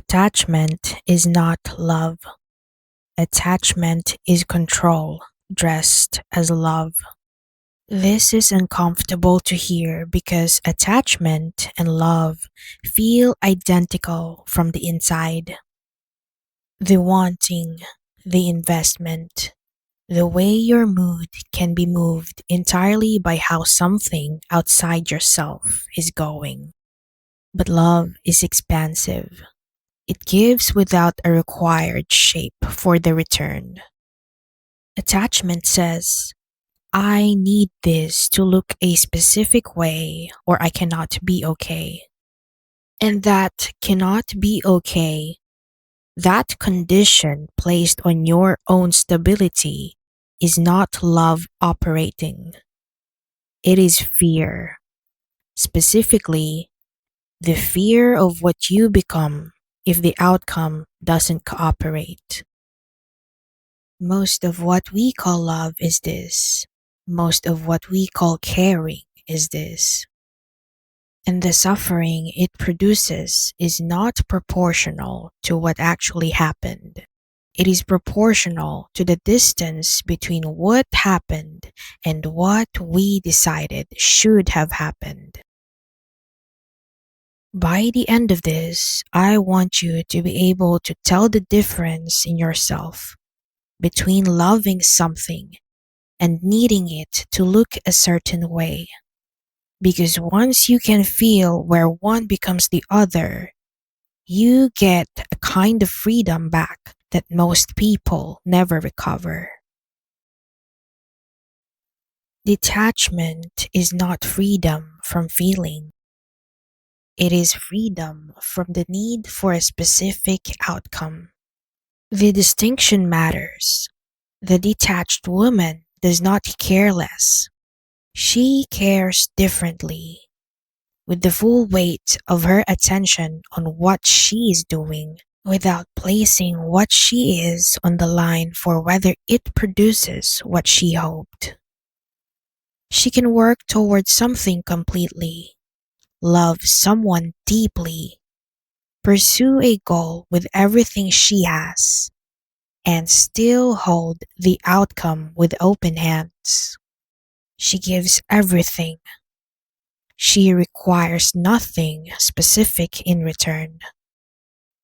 Attachment is not love. Attachment is control dressed as love. This is uncomfortable to hear because attachment and love feel identical from the inside. The wanting, the investment, the way your mood can be moved entirely by how something outside yourself is going. But love is expansive. It gives without a required shape for the return. Attachment says, I need this to look a specific way or I cannot be okay. And that cannot be okay, that condition placed on your own stability is not love operating. It is fear. Specifically, the fear of what you become if the outcome doesn't cooperate. Most of what we call love is this. Most of what we call caring is this. And the suffering it produces is not proportional to what actually happened. It is proportional to the distance between what happened and what we decided should have happened. By the end of this, I want you to be able to tell the difference in yourself between loving something and needing it to look a certain way. Because once you can feel where one becomes the other, you get a kind of freedom back that most people never recover. Detachment is not freedom from feeling. It is freedom from the need for a specific outcome. The distinction matters. The detached woman does not care less. She cares differently, with the full weight of her attention on what she is doing, without placing what she is on the line for whether it produces what she hoped. She can work towards something completely, love someone deeply, pursue a goal with everything she has, and still hold the outcome with open hands. She gives everything. She requires nothing specific in return.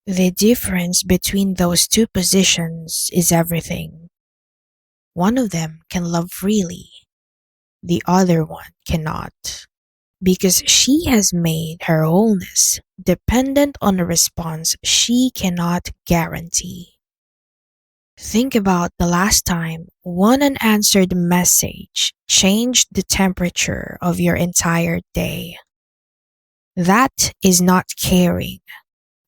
The difference between those two positions is everything. One of them can love freely, the other one cannot, because she has made her wholeness dependent on a response she cannot guarantee. Think about the last time one unanswered message changed the temperature of your entire day. That is not caring.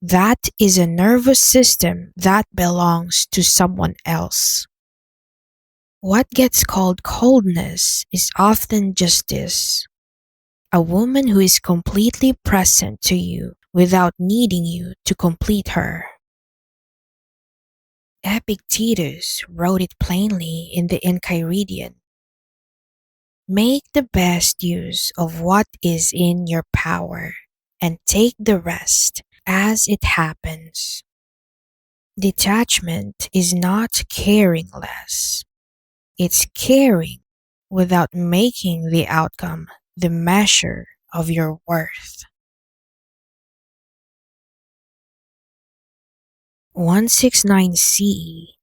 That is a nervous system that belongs to someone else. What gets called coldness is often just this: a woman who is completely present to you without needing you to complete her. Epictetus wrote it plainly in the Enchiridion. Make the best use of what is in your power, and take the rest as it happens. Detachment is not caring less. It's caring without making the outcome the measure of your worth. 169 CE,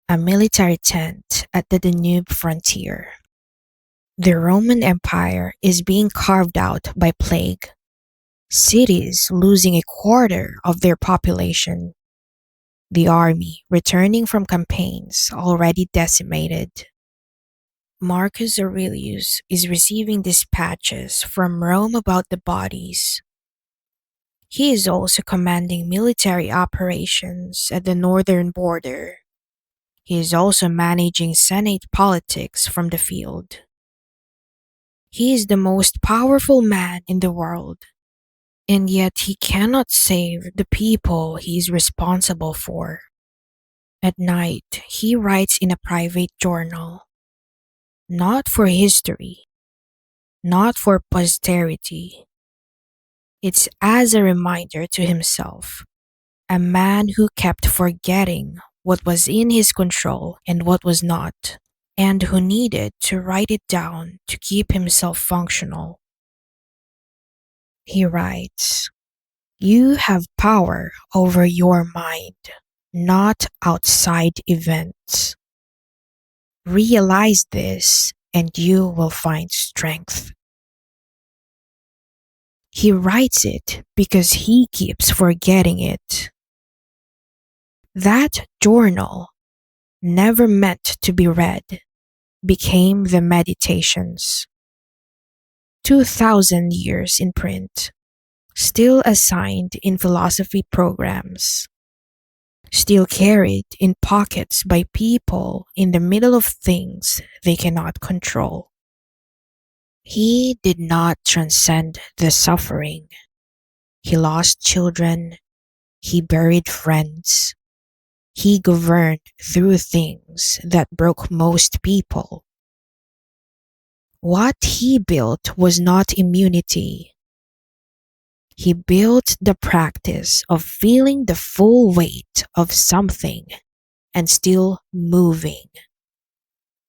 a military tent at the Danube frontier. The Roman Empire is being carved out by plague. Cities losing a quarter of their population. The army returning from campaigns already decimated. Marcus Aurelius is receiving dispatches from Rome about the bodies. He is also commanding military operations at the northern border. He is also managing Senate politics from the field. He is the most powerful man in the world, and yet he cannot save the people he is responsible for. At night, he writes in a private journal, not for history, not for posterity. It's as a reminder to himself, A man who kept forgetting what was in his control and what was not, and who needed to write it down to keep himself functional. He writes, "You have power over your mind, not outside events. Realize this and you will find strength." He writes it because he keeps forgetting it. That journal, never meant to be read, became the Meditations. 2,000 years in print, still assigned in philosophy programs, still carried in pockets by people in the middle of things they cannot control. He did not transcend the suffering. He lost children, he buried friends, he governed through things that broke most people. What he built was not immunity. He built the practice of feeling the full weight of something and still moving,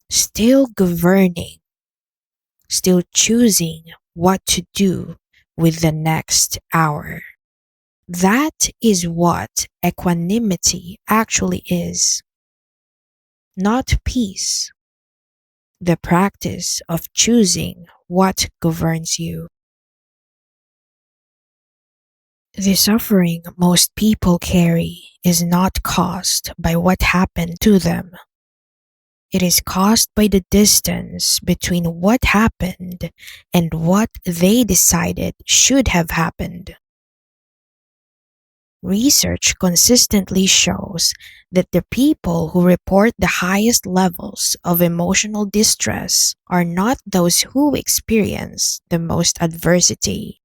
still governing, still choosing what to do with the next hour. That is what equanimity actually is. Not peace, the practice of choosing what governs you. The suffering most people carry is not caused by what happened to them. It is caused by the distance between what happened and what they decided should have happened. Research consistently shows that the people who report the highest levels of emotional distress are not those who experience the most adversity.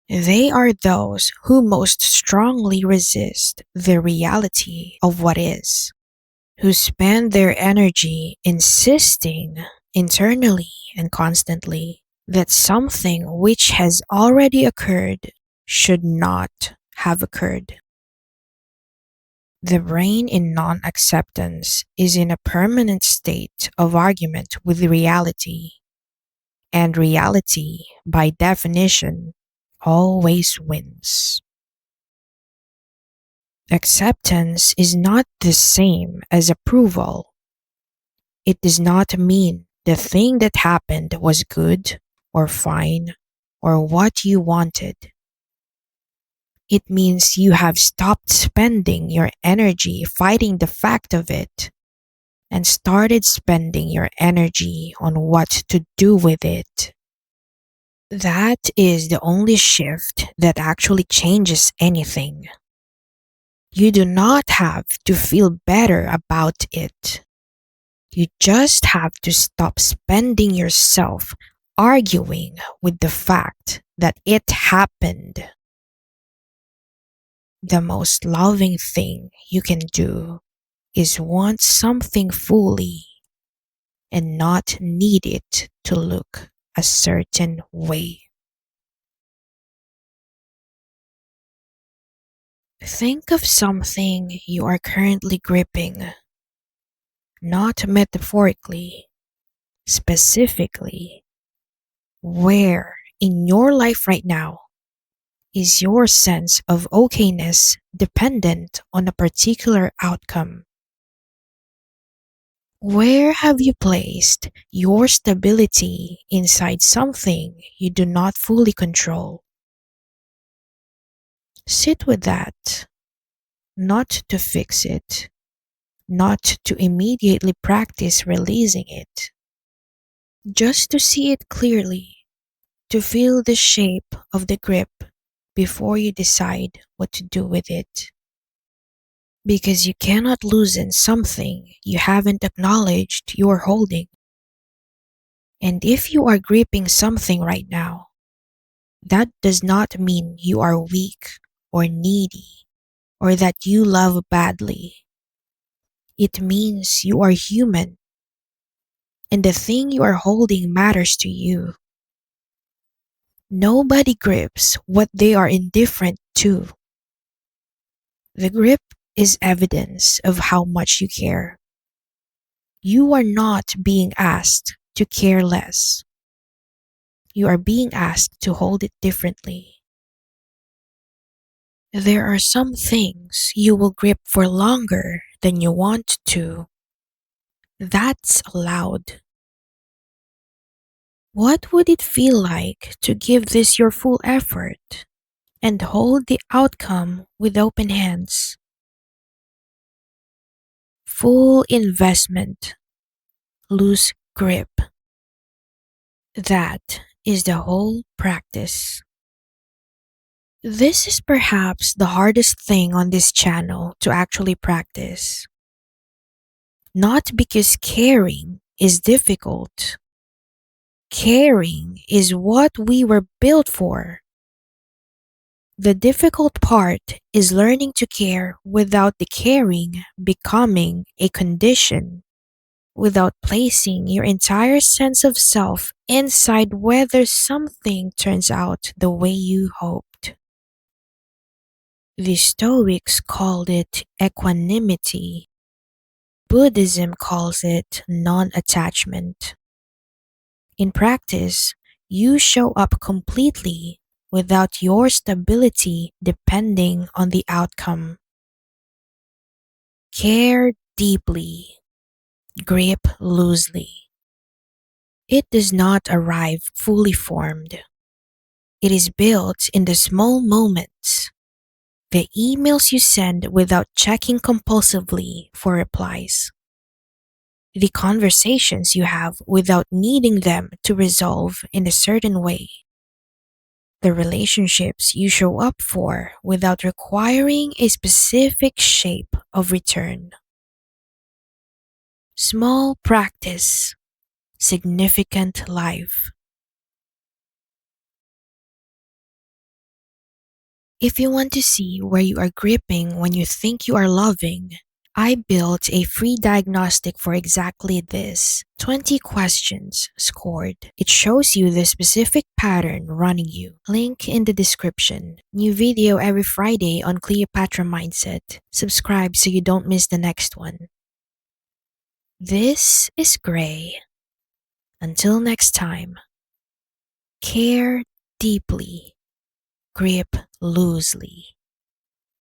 They are those who most strongly resist the reality of what is, who spend their energy insisting internally and constantly that something which has already occurred should not have occurred. The brain in non acceptance is in a permanent state of argument with reality, and reality, by definition, always wins. Acceptance is not the same as approval. It does not mean the thing that happened was good or fine or what you wanted. It means you have stopped spending your energy fighting the fact of it and started spending your energy on what to do with it. That is the only shift that actually changes anything. You do not have to feel better about it. You just have to stop spending yourself arguing with the fact that it happened. The most loving thing you can do is want something fully and not need it to look a certain way. Think of something you are currently gripping, not metaphorically, specifically. Where in your life right now is your sense of okayness dependent on a particular outcome? Where have you placed your stability inside something you do not fully control? Sit with that, not to fix it, not to immediately practice releasing it, just to see it clearly, to feel the shape of the grip before you decide what to do with it. Because you cannot loosen something you haven't acknowledged you are holding. And if you are gripping something right now, that does not mean you are weak or needy or that you love badly. It means you are human and the thing you are holding matters to you. Nobody grips what they are indifferent to. The grip is evidence of how much you care. You are not being asked to care less. You are being asked to hold it differently. There are some things you will grip for longer than you want to. That's allowed. What would it feel like to give this your full effort and hold the outcome with open hands? Full investment, loose grip. That is the whole practice. This is perhaps the hardest thing on this channel to actually practice. Not because caring is difficult. Caring is what we were built for. The difficult part is learning to care without the caring becoming a condition, without placing your entire sense of self inside whether something turns out the way you hoped. The Stoics called it equanimity. Buddhism calls it non-attachment. In practice, you show up completely without your stability depending on the outcome. Care deeply, grip loosely. It does not arrive fully formed. It is built in the small moments, the emails you send without checking compulsively for replies, the conversations you have without needing them to resolve in a certain way, the relationships you show up for without requiring a specific shape of return. Small practice, significant life. If you want to see where you are gripping when you think you are loving, I built a free diagnostic for exactly this. 20 questions scored. It shows you the specific pattern running you. Link in the description. New video every Friday on Cleopatra Mindset. Subscribe so you don't miss the next one. This is Gray. Until next time, care deeply, grip loosely.